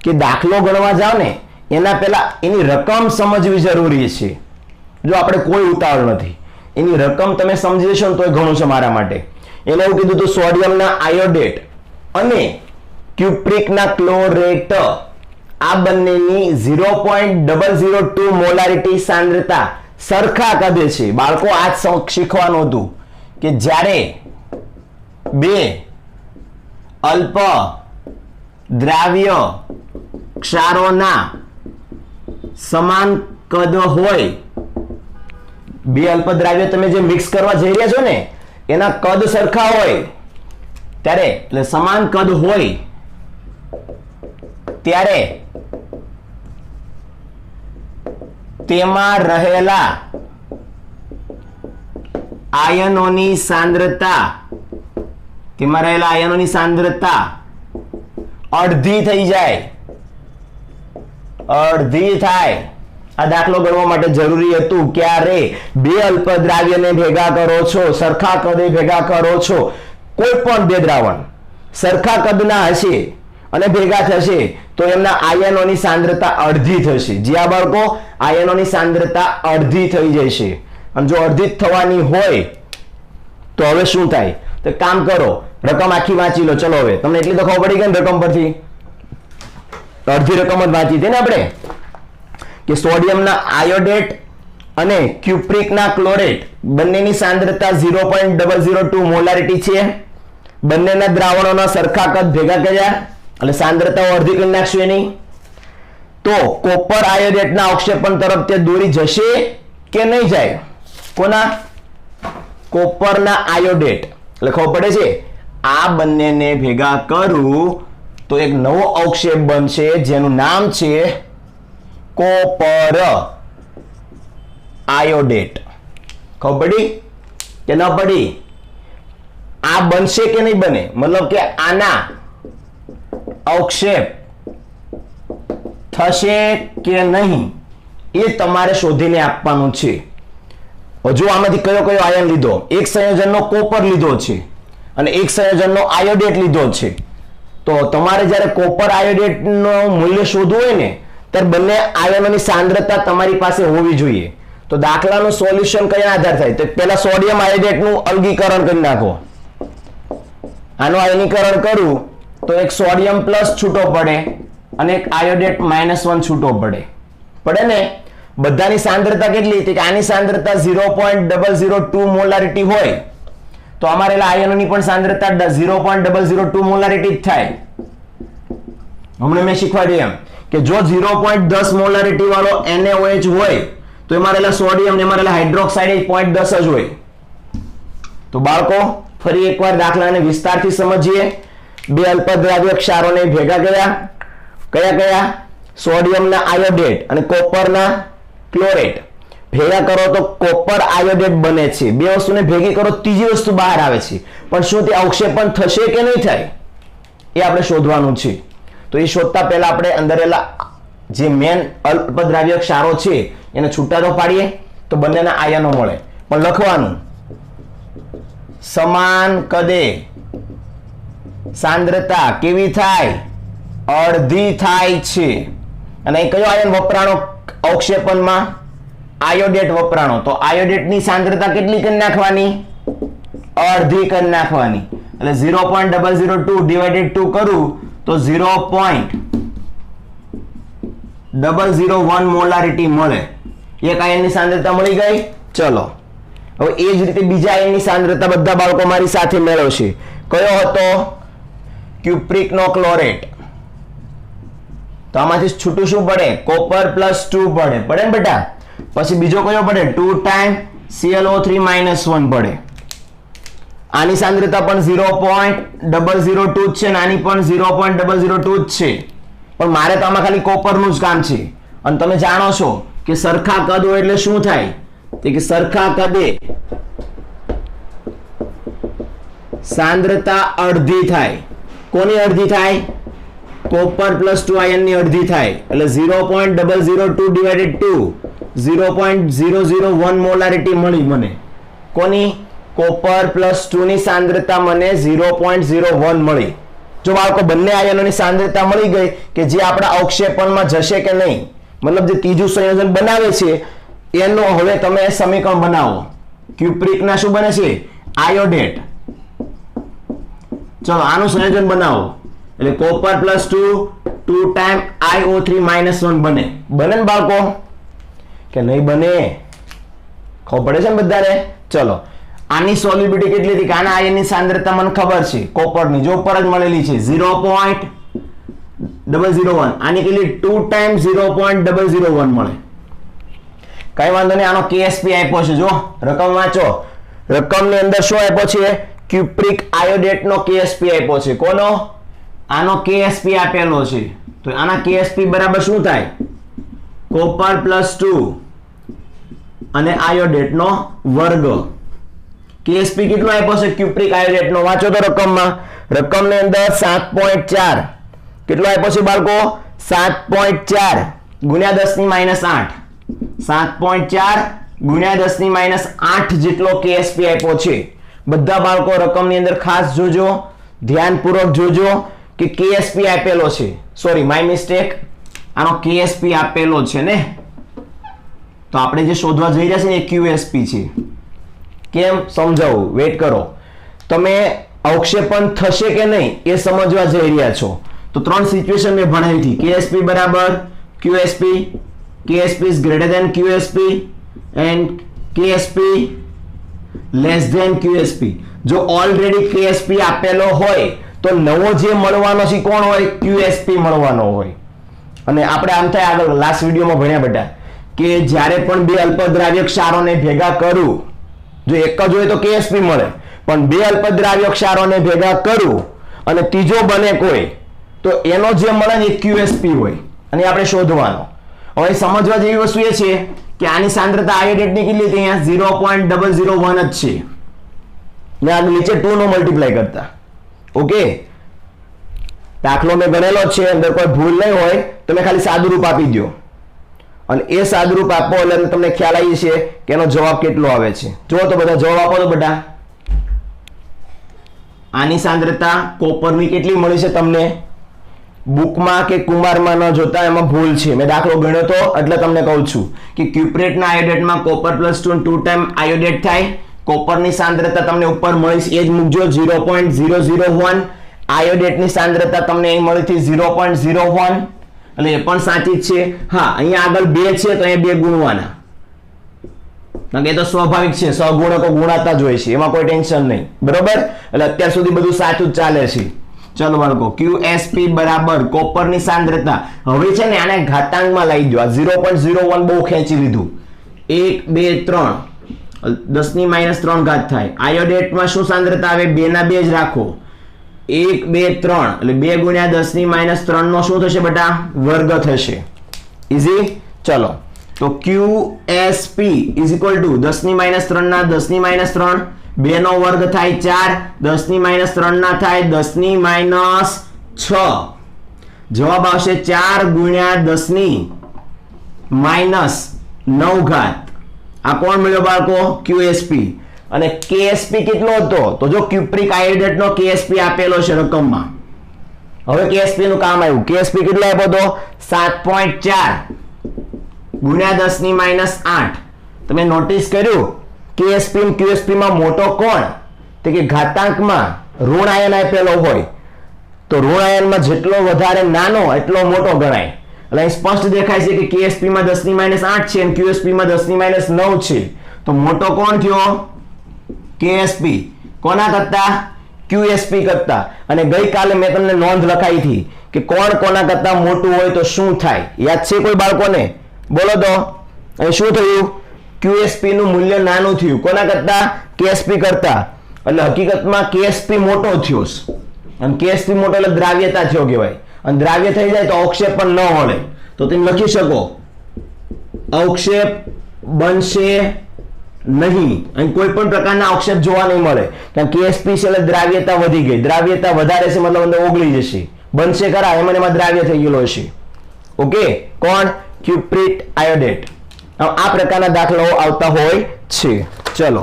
કે દાખલો ગણવા જાવ ને એના પહેલા એની રકમ સમજવી જરૂરી છે. જો આપણે કોઈ ઉતાવળ નથી, એની રકમ તમે સમજી જશો ને તો ઘણું છે મારા માટે. એને એવું કીધું હતું સોડિયમના આયોડેટ અને ક્યુપ્રિકના ક્લોરેટ આ બંનેની 0.002 મોલારિટી સાંદ્રતા સરખા કદે છે. બાળકો આજ શીખવાનું હતું કે જ્યારે બે અલ્પ દ્રાવ્ય ક્ષારોના સમાન કદ હોય, બે અલ્પદ્રાવ્ય તમે જે મિક્સ કરવા જઈ રહ્યા છો ને એના કદ સરખા હોય ત્યારે, એટલે સમાન કદ હોય ત્યારે તેમાં રહેલા આયનોની સાંદ્રતા અડધી થઈ જાય. અડધી થાય. આ દાખલો ગણવા માટે જરૂરી હતું. ક્યારે બે અલ્પદ્રાવ્યને ભેગા કરો છો, સરખા કદે ભેગા કરો છો, કોઈ પણ બે દ્રાવણ સરખા કદના હશે અને ભેગા થશે તો એમના આયનોની સાંદ્રતા અડધી થશે. જ્યાં બાળકો આયનોની સાંદ્રતા અડધી થઈ જશે. અને જો અડધી થવાની હોય તો હવે શું થાય? તો કામ કરો, રકમ આખી વાંચી લો. ચલો હવે તમને એટલી તો ખબર પડી ગઈ ને રકમ પરથી? અડધી રકમ જ વાંચી હતી ને આપણે કે સોડિયમના આયોડેટ અને ક્યુપ્રિકના ક્લોરેટ બંનેની સાંદ્રતા 0.002 મોલારિટી છે. બંનેના દ્રાવણોના સરખા કદ ભેગા કર્યા એટલે સાંદ્રતાઓ અડધી કરી નાખશું એની. તો કોપર આયોડેટના અવક્ષેપણ તરફ તે દોરી જશે કે નહીં જાય? કોના? કોપરના આયોડેટ. એટલે ખબર પડે છે આ બંનેને ભેગા કરું તો એક નવો અવક્ષેપ બનશે જેનું નામ છે કોપર આયોડેટ. ખબર પડી કે ન પડી? આ બનશે કે નહીં બને? મતલબ કે આના અવક્ષેપ થશે કે નહીં એ તમારે શોધીને આપવાનું છે. હજુ આમાંથી કયો કયો આયન લીધો? એક સંયોજનનો કોપર લીધો છે અને એક સંયોજનનો આયોડેટ લીધો છે. તો તમારે જ્યારે કોપર આયોડેટનું મૂલ્ય શોધવું હોય ને ત્યારે બંને આયનોની સાંદ્રતા તમારી પાસે હોવી જોઈએ. તો દાખલાનું સોલ્યુશન કયા આધાર થાય? તો પહેલા સોડિયમ આયોડેટનું અલગીકરણ કરી નાખો. આનું આયનીકરણ કરું તો એક સોડિયમ પ્લસ છૂટો પડે અને એક આયોડેટ -1 છૂટો પડે ને? બધાની સાંદ્રતા કેટલી? તો આની સાંદ્રતા 0.002 મોલારિટી હોય તો અમારે આયનોની પણ સાંદ્રતા 0.002 મોલારિટી જ થાય. હમણાં મેં શીખવાડ્યું એમ કે જો 0.10 મોલારિટી વાળો NaOH હોય તો એમાં રહેલા સોડિયમ ને એમાં રહેલા હાઇડ્રોક્સાઇડ 0.10 જ હોય. તો બાળકો ફરી એકવાર દાખલાને વિસ્તારથી સમજીએ. બે અલ્પદ્રાવ્ય ક્ષારોને ભેગા કર્યા. કયા કયા? સોડિયમના આયોડેટ અને કોપરના ક્લોરેટ ભેગા કરો તો કોપર આયોડેટ બને છે, બે વસ્તુને ભેગી કરો ત્રીજી વસ્તુ બહાર આવે છે, પણ શું તે અવક્ષેપણ થશે કે નહીં થાય એ આપણે શોધવાનું છે. તો એ શોધતા પહેલા આપણે અંદરેલા જે મેન અલ્પદ્રાવ્ય ક્ષારો છે એને છૂટા તો પાડીએ તો બંનેના આયનો મળે, પણ લખવાનું સમાન કદે સાંદ્રતા કેવી થાય, અડધી થાય છે. અને કયો આયન વપરાણો અવક્ષેપણમાં, આયોડેટ વપરાણો, તો આયોડેટની સાંદ્રતા કેટલી કરી નાખવાની, અડધી કરી નાખવાની. એટલે 0.002 ડિવાઇડેડ 2 કરું તો 0.001 મોલારિટી મળે. એક આયનની સાંદ્રતા મળી ગઈ. ચલો હવે એ જ રીતે બીજા આયનની સાંદ્રતા બધા બાળકો મારી સાથે મેળવશે. કયો હતો, ક્યુપ્રિકનો ક્લોરેટ. તો આમાંથી છૂટું શું પડે, કોપર પ્લસ 2 પડે ને બેટા. પછી બીજો કયો પડે, 2 ટાઈમ ClO3 -1 પડે. આની સાંદ્રતા પણ 0.002 જ છે ને આની પણ 0.002 જ છે, પણ મારે તો આમાં ખાલી કોપરનું જ કામ છે. અને તમે જાણો છો કે સરખા કદ હોય એટલે શું થાય, કે સરખા કદે સાંદ્રતા અડધી થાય. કોની અડધી થાય, કોપર પ્લસ 2 આયનની અડધી થાય. એટલે 0.002 ડિવાઇડેડ 2 0.001 મોલારિટી મળી મને. કોની, કોપર પ્લસ 2 ની સાંદ્રતા મને 0.01 મળી. જો બાળકો બંને આયનોની સાંદ્રતા મળી ગઈ કે જે આપણા અવક્ષેપણમાં જશે કે નહીં, મતલબ જે ત્રીજું સંયોજન બનાવે છે એનો હવે તમે સમીકરણ બનાવો. ક્યુપ્રિકના શું બને છે, આયોડેટ. ચલો આનું સંયોજન બનાવો એટલે કોપર પ્લસ 2 ટાઈમ IO3 -1 બને. બને ને બાળકો કે નહીં બને, ખબર પડે છે ને બધાને. ચલો આની સોલ્યુબિલિટી કેટલી હતી, કે આના આયનની સાંદ્રતા મને ખબર છે કોપરની, જો ઉપર જ મળેલી છે 0.001. આની કેટલી, 2 ટાઈમ 0.001 મળે. કઈ વાંધો નહીં, આનો KSP આપ્યો છે, જો રકમ વાંચો. રકમની અંદર શું આપ્યો છે, ક્યુપ્રિક આયોડેટનો KSP આપ્યો છે. કોનો, આનો KSP આપેલો છે. તો આના KSP બરાબર શું થાય, કોપર પ્લસ 2 અને આયોડેટનો વર્ગ. KSP કેટલો આપ્યો છે ક્યુપ્રિક આયોડેટનો, વાંચો તો રકમમાં. રકમની અંદર 7.4 કેટલો આપ્યો છે બાળકો, 7.4 ગુણ્યા 10⁻8, 7.4 ગુણ્યા 10⁻8 જેટલો KSP આપ્યો છે. બધા બાળકો રકમની અંદર ખાસ જોજો, ધ્યાનપૂર્વક જોજો કે KSP આપેલો છે. સોરી માય મિસ્ટેક, આનો KSP આપેલો છે ને, તો આપણે જે શોધવા જઈ રહ્યા છે ને એ QSP છે. કેમ સમજાવું, વેટ કરો. તમે અવક્ષેપણ થશે કે નહીં એ સમજવા જઈ રહ્યા છો તો ત્રણ સિચ્યુએશન મેં ભણાવી હતી. KSP બરાબર QSP, KSP is greater than QSP and KSP less than QSP. જો ઓલરેડી KSP આપેલો હોય તો નવો જે મળવાનો છે કોણ હોય, QSP મળવાનો હોય. અને આપણે આમ થાય આગળ લાસ્ટ વિડીયોમાં ભણ્યા બેટા કે જ્યારે પણ બે અલ્પદ્રાવ્ય ક્ષારોને ભેગા કરું, જો એક જ હોય તો KSP મળે, પણ બે અલ્પદ્રાવ્ય ક્ષારોને ભેગા કરું અને ત્રીજો બને કોઈ તો એનો જે મળે ને એ QSP હોય અને આપણે શોધવાનો. હવે સમજવા જેવી વસ્તુ એ છે કે આની સાંદ્રતા આયોડેટની કેટલી હતી, અહીંયા 0.001 જ છે ને આ નીચે 2 નો મલ્ટીપ્લાય કરતા. ઓકે, દાખલો મેં ગણેલો છે, અંદર કોઈ ભૂલ નહીં હોય તો મેં ખાલી સાદુરૂપ આપી દો અને એ સાદુરૂપ આપો એટલે તમને ખ્યાલ આવી છે કે એનો જવાબ કેટલો આવે છે. જો તો બધા જવાબ આપો તો બધા. આની સાંદ્રતા કોપરની કેટલી મળી છે તમને, બુકમાં કે કુમારમાં ન જોતા એમાં ભૂલ છે. મેં દાખલો ગણ્યો તો એટલે તમને કહું છું કે ક્યુપ્રેટના આયોડેટમાં કોપર પ્લસ 2 ટાઈમ આયોડેટ થાય. કોપરની સાંદ્રતા તમને ઉપર મળી એ જ મૂકજો 0.001. આયોડેટની સાંદ્રતા તમને અહીં મળી હતી 0.01 એટલે એ પણ સાચી જ છે. હા, અહીંયા આગળ 2 છે તો અહીંયા 2 ગુણવાના, કારણ કે એ તો સ્વાભાવિક છે, સહગુણકો ગુણાતા જ હોય છે, એમાં કોઈ ટેન્શન નહીં. બરોબર, એટલે અત્યાર સુધી બધું સાચું જ ચાલે છે. ચલો બાળકો, QSP બરાબર કોપરની સાંદ્રતા. હવે છે ને આને ઘાતાંકમાં લઈ દો. આ 0.01 બહુ ખેંચી લીધું. 1 2 3 10⁻³ ઘાત થાય. આયોડેટમાં શું સાંદ્રતા આવે, 2 ના 2 જ રાખો. 1 2 3 એટલે 2 ગુણ્યા 10⁻³ નો શું થશે બેટા, વર્ગ થશે. ઈઝી. ચલો તો QSP ઇઝ ઇક્વલ ટુ 10 ની -3 ના 10 ની -3 2 નો વર્ગ થાય 4 10 ની -3 ના થાય 10 ની -6 જવાબ આવશે 4 ગુણ્યા 10 ની -9 ઘાત આ કોણ મળ્યો બાળકો QSP અને KSP કેટલો હતો તો જો ક્યુપ્રિક આયોડેટ નો KSP આપેલો છે રકમમાં હવે KSP નું કામ આવ્યું KSP કેટલો આપ્યો તો 7.4 ગુણ્યા 10 ની -8 તમે નોટિસ કર્યું KSP અને QSP માં મોટો કોણ તો કે ઘાતાંકમાં ઋણ આયન આપેલો હોય તો ઋણ આયનમાં જેટલો વધારે નાનો એટલો મોટો ગણાય એટલે અહીં સ્પષ્ટ દેખાય છે કે KSP માં 10 ની -8 છે અને QSP માં 10 ની -9 છે તો મોટો કોણ થયો KSP કોના કરતા QSP કરતા અને ગઈકાલે મેં તમને નોંધ લખાઈ હતી કે કોણ કોના કરતા મોટું હોય તો શું થાય યાદ છે કોઈ બાળકોને બોલો તો અહીં શું થયું QSP નું મૂલ્ય નાનું થયું કોના કરતા KSP કરતા એટલે હકીકતમાં KSP મોટો થયો અને KSP મોટો એટલે દ્રાવ્યતા થયો કહેવાય અને દ્રાવ્ય થઈ જાય તો અવક્ષેપ પણ ન મળે તો તમે લખી શકો અવક્ષેપ બનશે નહીં અને કોઈ પણ પ્રકારના અવક્ષેપ જોવા નહીં મળે કારણ KSP છે એટલે દ્રાવ્યતા વધી ગઈ દ્રાવ્યતા વધારે છે મતલબ અંદર ઓગળી જશે બનશે ખરા એમાં દ્રાવ્ય થઈ ગયેલો હશે ઓકે કોણ ક્યુપ્રિક આયોડેટ આ પ્રકારના દાખલાઓ આવતા હોય છે ચલો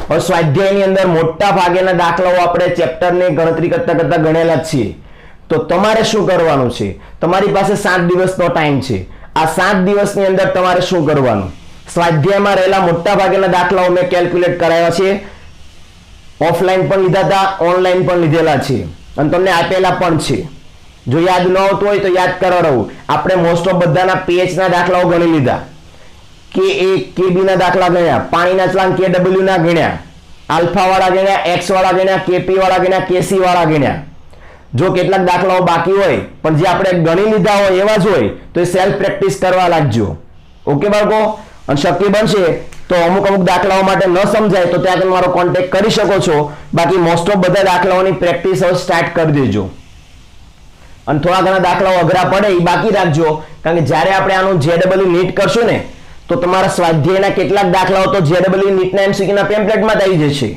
હવે સ્વાધ્યાયની અંદર મોટા ભાગેના દાખલાઓ આપણે ચેપ્ટરની ગણતરી કરતા કરતા ગણેલા જ છીએ તો તમારે શું કરવાનું છે તમારી પાસે 7 દિવસનો ટાઈમ છે આ 7 દિવસની અંદર તમારે શું કરવાનું સ્વાધ્યાયમાં રહેલા મોટા ભાગેના દાખલાઓ મેં કેલ્ક્યુલેટ કરાવ્યા છે ઓફલાઈન પણ લીધા હતા ઓનલાઈન પણ લીધેલા છે અને તમને આપેલા પણ છે જો યાદ ન આવતું હોય તો યાદ કરાવવું આપણે મોસ્ટ ઓફ બધાના pH ના દાખલાઓ ગણી લીધા Ka Kb ના દાખલા ગણ્યા પાણીના ચલાણ Kw ના ગણ્યા આલ્ફા વાળા ગણ્યા x વાળા ગણ્યા Kp વાળા ગણ્યા Kc વાળા ગણ્યા જો કેટલાક દાખલાઓ બાકી હોય પણ જે આપણે ગણી લીધા હોય એવા જ હોય તો એ સેલ્ફ પ્રેક્ટિસ કરવા લાગજો ઓકે બાળકો અને શક્ય બનશે તો અમુક દાખલાઓ માટે ન સમજાય તો ત્યાં તમે મારો કોન્ટેક્ટ કરી શકો છો બાકી મોસ્ટ ઓફ બધા દાખલાઓની પ્રેક્ટિસ હવે સ્ટાર્ટ કરી દેજો અને થોડા ઘણા દાખલાઓ અઘરા પડે એ બાકી રાખજો કારણ કે જ્યારે આપણે આનું JEE નીટ કરશું ને તો તમારા સ્વાધ્યાયના કેટલાક દાખલાઓ તો JEE નીટના MCQ ના પેમ્પલેટમાં આવી જશે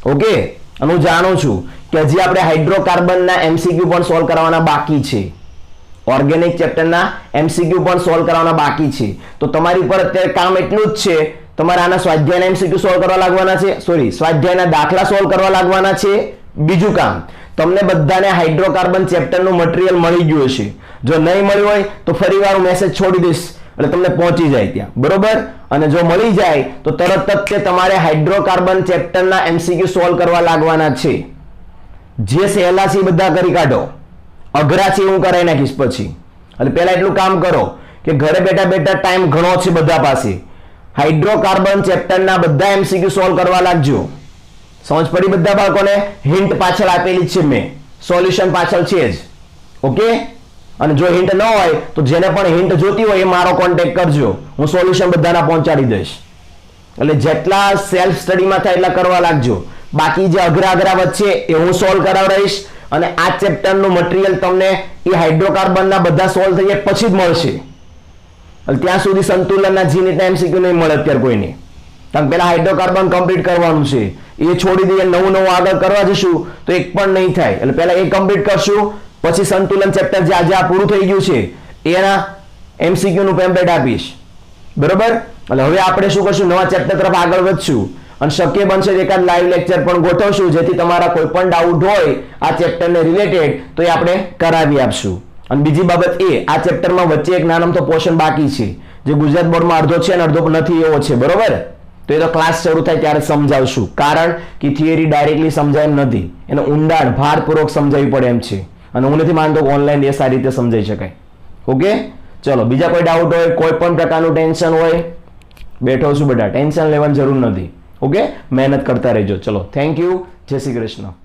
ઓકે અને હું જાણું છું કે હજી આપણે હાઇડ્રોકાર્બનના MCQ પણ સોલ્વ કરવાના બાકી છે ઓર્ગેનિક ચેપ્ટરના MCQ પણ સોલ્વ કરવાના બાકી છે તો તમારી ઉપર અત્યારે કામ એટલું જ છે તમારે આના સ્વાધ્યાયના MCQ સોલ્વ કરવા લાગવાના છે સ્વાધ્યાયના દાખલા સોલ્વ કરવા લાગવાના છે બીજું કામ તમને બધાને હાઇડ્રોકાર્બન ચેપ્ટરનું મટીરીયલ મળી ગયું હશે જો નહીં મળ્યું હોય તો ફરીવાર હું મેસેજ છોડી દઈશ એટલે તમને પહોંચી જાય ત્યાં બરોબર અને જો મળી જાય તો તરત જ તે તમારે હાઇડ્રોકાર્બન ચેપ્ટરના MCQ સોલ્વ કરવા લાગવાના છે જે સહેલા છે બધા કરી કાઢો અઘરા છે હું કરાવી નાખીશ પછી એટલે પહેલા એટલું કામ કરો કે ઘરે બેઠા બેઠા ટાઈમ ઘણો છે બધા પાસે હાઇડ્રોકાર્બન ચેપ્ટરના બધા MCQ સોલ્વ કરવા લાગજો સમજ પડી બધા બાળકોને હિન્ટ પાછળ આપેલી છે મેં સોલ્યુશન પાછળ છે જ ઓકે અને જો હિન્ટ ન હોય તો જેને પણ હિન્ટ જોતી હોય એ મારો કોન્ટેક્ટ કરજો હું સોલ્યુશન બધાના પહોંચાડી દઈશ એટલે જેટલા સેલ્ફ સ્ટડીમાં થાય એટલા કરવા લાગજો બાકી જે અઘરા વચ્ચે એ હું સોલ્વ કરાવડાવીશ અને આ ચેપ્ટરનું મટીરીયલ તમને એ હાઇડ્રોકાર્બનના બધા સોલ્વ થઈ જાય પછી જ મળશે એટલે ત્યાં સુધી સંતુલનના જીનીટના MCQ નહીં મળે અત્યારે કોઈને કારણ પહેલા હાઇડ્રોકાર્બન કમ્પ્લીટ કરવાનું છે એ છોડી દઈએ નવું આગળ કરવા જશું તો એક પણ નહીં થાય એટલે પહેલા એ કમ્પ્લીટ કરશું પછી સંતુલન ચેપ્ટર જે આજે આ પૂરું થઈ ગયું છે એના MCQ નું પેમ્પલેટ આપીશ બરોબર એટલે હવે આપણે શું કરશું નવા ચેપ્ટર તરફ આગળ વધશું અને શક્ય બનશે એકાદ લાઈવ લેક્ચર પણ ગોઠવશું જેથી તમારા કોઈ પણ ડાઉટ હોય આ ચેપ્ટરને રિલેટેડ તો એ આપણે કરાવી આપશું અને બીજી બાબત એ આ ચેપ્ટરમાં વચ્ચે એક નાનમતો પોર્શન બાકી છે જે ગુજરાત બોર્ડમાં અડધો છે અને અડધો નથી એવો છે બરોબર તો એ તો ક્લાસ શરૂ થાય ત્યારે સમજાવશું કારણ કે થિયરી ડાયરેક્ટલી સમજાય એમ નથી એને ઊંડાણ ભારપૂર્વક સમજાવવી પડે એમ છે અને હું નથી માનતો કે ઓનલાઈન એ સારી રીતે સમજાઈ શકાય ઓકે ચલો બીજા કોઈ ડાઉટ હોય કોઈ પણ પ્રકારનું ટેન્શન હોય બેઠો છું બેટા ટેન્શન લેવાની જરૂર નથી ઓકે મહેનત કરતા રહેજો ચલો થેન્ક યુ જય શ્રી કૃષ્ણ